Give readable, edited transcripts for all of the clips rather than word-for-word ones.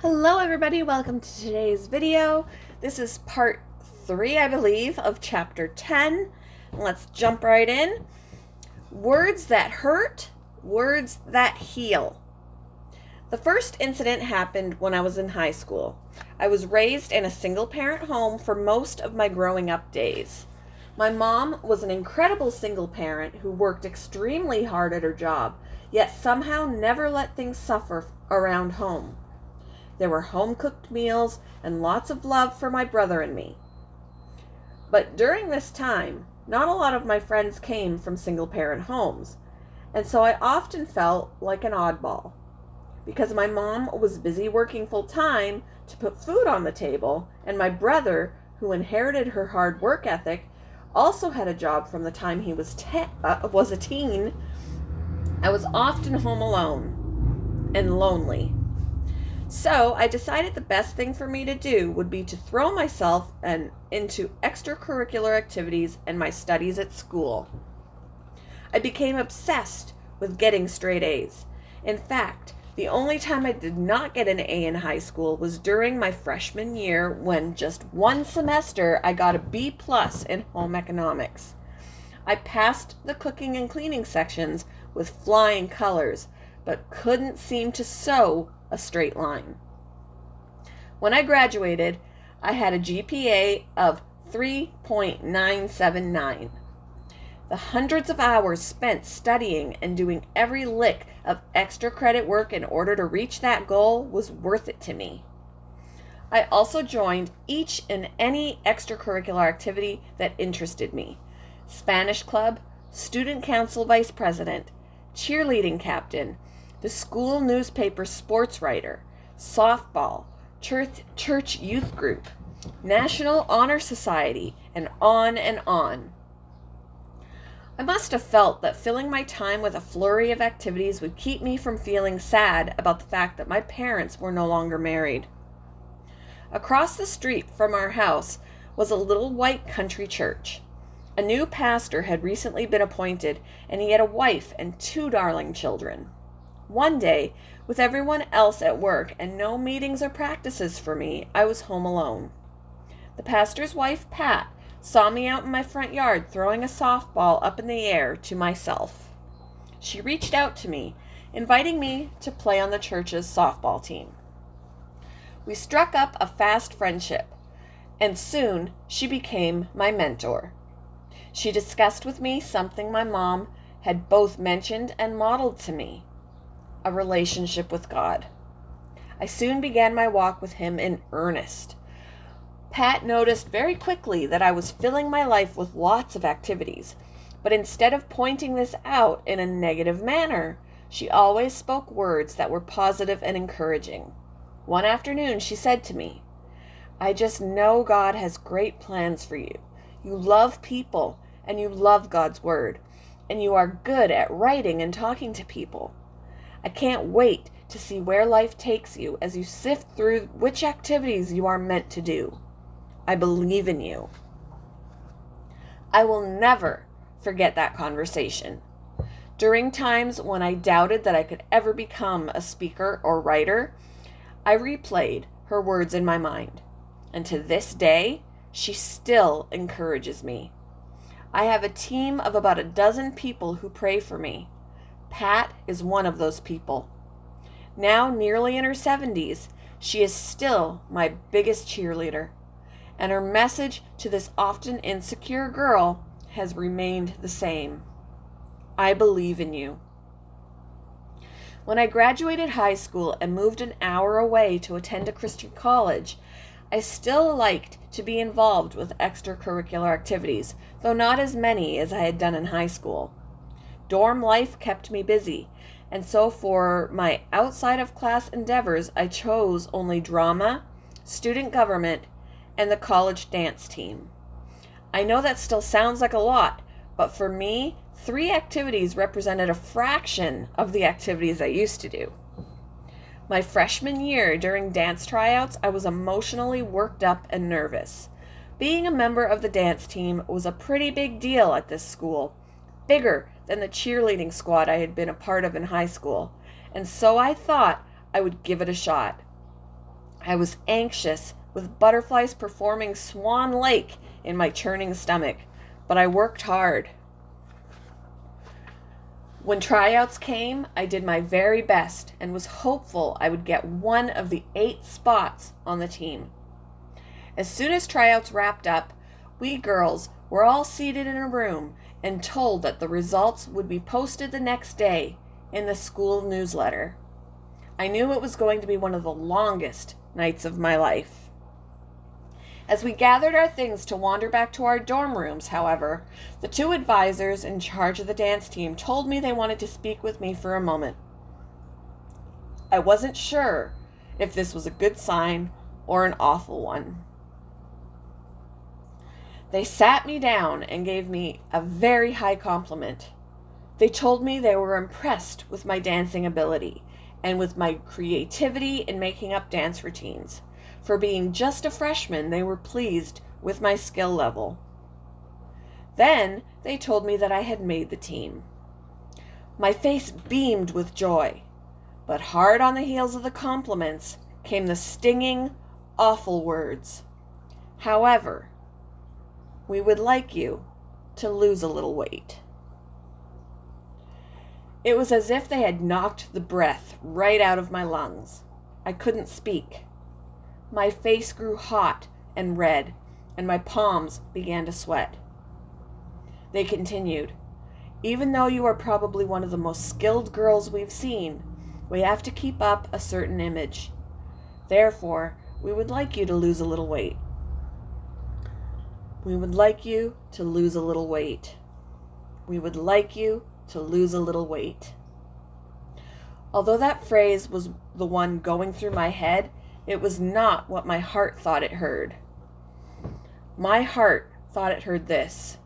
Hello everybody, welcome to today's video. This is part 3, I believe, of chapter 10. Let's jump right in. Words that hurt, words that heal. The first incident happened when I was in high school. I was raised in a single-parent home for most of my growing up days. My mom was an incredible single parent who worked extremely hard at her job, yet somehow never let things suffer around home. There were home-cooked meals and lots of love for my brother and me. But during this time, not a lot of my friends came from single-parent homes, and so I often felt like an oddball. Because my mom was busy working full-time to put food on the table, and my brother, who inherited her hard work ethic, also had a job from the time he was a teen, I was often home alone and lonely. So I decided the best thing for me to do would be to throw myself into extracurricular activities and my studies at school. I became obsessed with getting straight A's. In fact, the only time I did not get an A in high school was during my freshman year, when just one semester I got a B+ in home economics. I passed the cooking and cleaning sections with flying colors, but couldn't seem to sew a straight line. When I graduated, I had a GPA of 3.979. The hundreds of hours spent studying and doing every lick of extra credit work in order to reach that goal was worth it to me. I also joined each and any extracurricular activity that interested me: Spanish club, student council vice president, cheerleading captain, the school newspaper sports writer, softball, church youth group, National Honor Society, and on and on. I must have felt that filling my time with a flurry of activities would keep me from feeling sad about the fact that my parents were no longer married. Across the street from our house was a little white country church. A new pastor had recently been appointed, and he had a wife and 2 darling children. One day, with everyone else at work and no meetings or practices for me, I was home alone. The pastor's wife, Pat, saw me out in my front yard throwing a softball up in the air to myself. She reached out to me, inviting me to play on the church's softball team. We struck up a fast friendship, and soon she became my mentor. She discussed with me something my mom had both mentioned and modeled to me: a relationship with God. I soon began my walk with Him in earnest. Pat noticed very quickly that I was filling my life with lots of activities, but instead of pointing this out in a negative manner, she always spoke words that were positive and encouraging. One afternoon she said to me, "I just know God has great plans for you. You love people, and you love God's Word, and you are good at writing and talking to people. I can't wait to see where life takes you as you sift through which activities you are meant to do. I believe in you." I will never forget that conversation. During times when I doubted that I could ever become a speaker or writer, I replayed her words in my mind. And to this day, she still encourages me. I have a team of about a dozen people who pray for me. Pat is one of those people. Now nearly in her 70s, she is still my biggest cheerleader, and her message to this often insecure girl has remained the same: I believe in you. When I graduated high school and moved an hour away to attend a Christian college, I still liked to be involved with extracurricular activities, though not as many as I had done in high school. Dorm life kept me busy, and so for my outside of class endeavors, I chose only drama, student government, and the college dance team. I know that still sounds like a lot, but for me, 3 activities represented a fraction of the activities I used to do. My freshman year, during dance tryouts, I was emotionally worked up and nervous. Being a member of the dance team was a pretty big deal at this school, bigger than the cheerleading squad I had been a part of in high school, and so I thought I would give it a shot. I was anxious, with butterflies performing Swan Lake in my churning stomach, but I worked hard. When tryouts came, I did my very best and was hopeful I would get one of the 8 spots on the team. As soon as tryouts wrapped up, we girls were all seated in a room and told that the results would be posted the next day in the school newsletter. I knew it was going to be one of the longest nights of my life. As we gathered our things to wander back to our dorm rooms, however, the 2 advisors in charge of the dance team told me they wanted to speak with me for a moment. I wasn't sure if this was a good sign or an awful one. They sat me down and gave me a very high compliment. They told me they were impressed with my dancing ability and with my creativity in making up dance routines. For being just a freshman, they were pleased with my skill level. Then they told me that I had made the team. My face beamed with joy, but hard on the heels of the compliments came the stinging, awful words. However, we would like you to lose a little weight. It was as if they had knocked the breath right out of my lungs. I couldn't speak. My face grew hot and red, and my palms began to sweat. They continued, "Even though you are probably one of the most skilled girls we've seen, we have to keep up a certain image. Therefore, we would like you to lose a little weight. We would like you to lose a little weight. We would like you to lose a little weight." Although that phrase was the one going through my head, it was not what my heart thought it heard. My heart thought it heard this: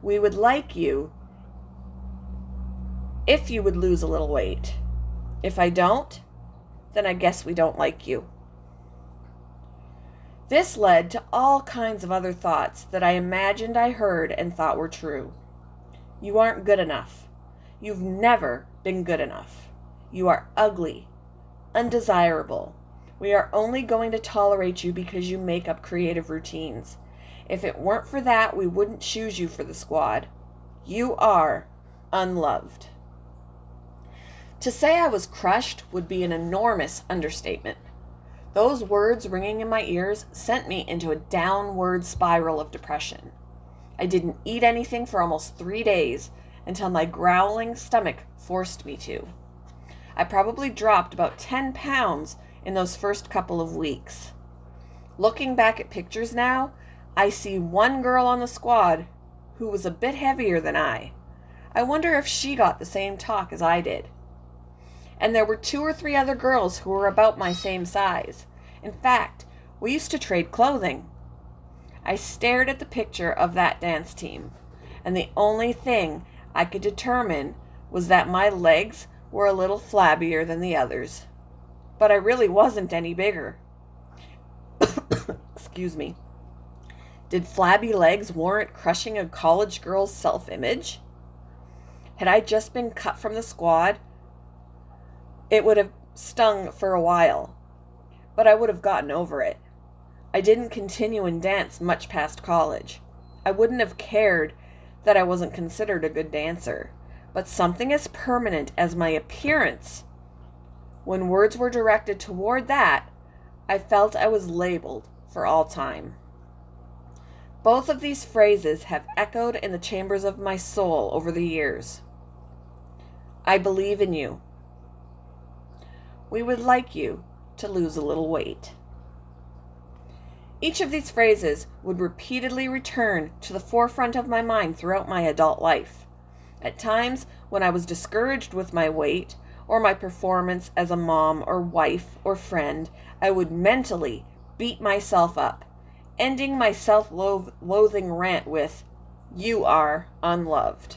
"We would like you if you would lose a little weight. If I don't, then I guess we don't like you." This led to all kinds of other thoughts that I imagined I heard and thought were true. You aren't good enough. You've never been good enough. You are ugly, undesirable. We are only going to tolerate you because you make up creative routines. If it weren't for that, we wouldn't choose you for the squad. You are unloved. To say I was crushed would be an enormous understatement. Those words ringing in my ears sent me into a downward spiral of depression. I didn't eat anything for almost 3 days until my growling stomach forced me to. I probably dropped about 10 pounds in those first couple of weeks. Looking back at pictures now, I see one girl on the squad who was a bit heavier than I. I wonder if she got the same talk as I did. And there were 2 or 3 other girls who were about my same size. In fact, we used to trade clothing. I stared at the picture of that dance team, and the only thing I could determine was that my legs were a little flabbier than the others. But I really wasn't any bigger. Excuse me. Did flabby legs warrant crushing a college girl's self-image? Had I just been cut from the squad, it would have stung for a while, but I would have gotten over it. I didn't continue in dance much past college. I wouldn't have cared that I wasn't considered a good dancer, but something as permanent as my appearance, when words were directed toward that, I felt I was labeled for all time. Both of these phrases have echoed in the chambers of my soul over the years. I believe in you. We would like you to lose a little weight. Each of these phrases would repeatedly return to the forefront of my mind throughout my adult life. At times, when I was discouraged with my weight or my performance as a mom or wife or friend, I would mentally beat myself up, ending my self-loathing rant with, "You are unloved."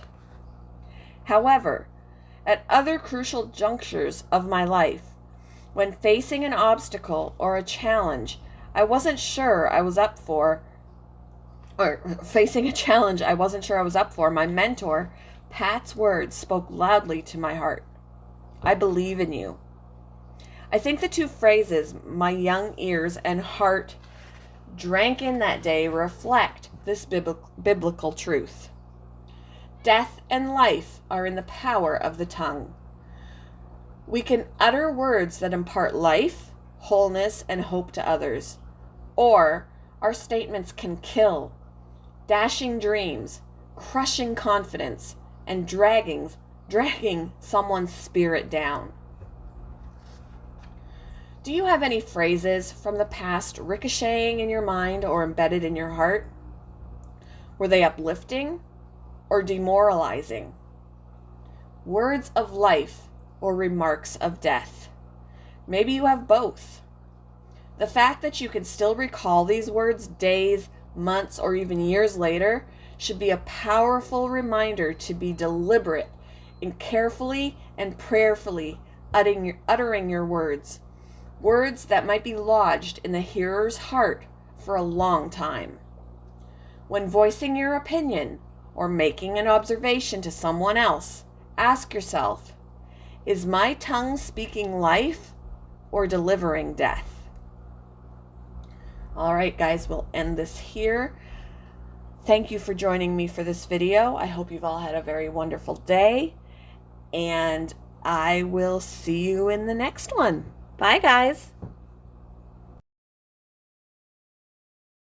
However, at other crucial junctures of my life, when facing an obstacle or a challenge I wasn't sure I was up for, my mentor, Pat's words spoke loudly to my heart. I believe in you. I think the two phrases my young ears and heart drank in that day reflect this biblical truth. Death and life are in the power of the tongue. We can utter words that impart life, wholeness, and hope to others, or our statements can kill, dashing dreams, crushing confidence, and dragging someone's spirit down. Do you have any phrases from the past ricocheting in your mind or embedded in your heart? Were they uplifting or demoralizing? Words of life or remarks of death? Maybe you have both. The fact that you can still recall these words days, months, or even years later should be a powerful reminder to be deliberate in carefully and prayerfully uttering your words. Words that might be lodged in the hearer's heart for a long time. When voicing your opinion or making an observation to someone else, ask yourself, is my tongue speaking life or delivering death? All right, guys, we'll end this here. Thank you for joining me for this video. I hope you've all had a very wonderful day, and I will see you in the next one. Bye, guys.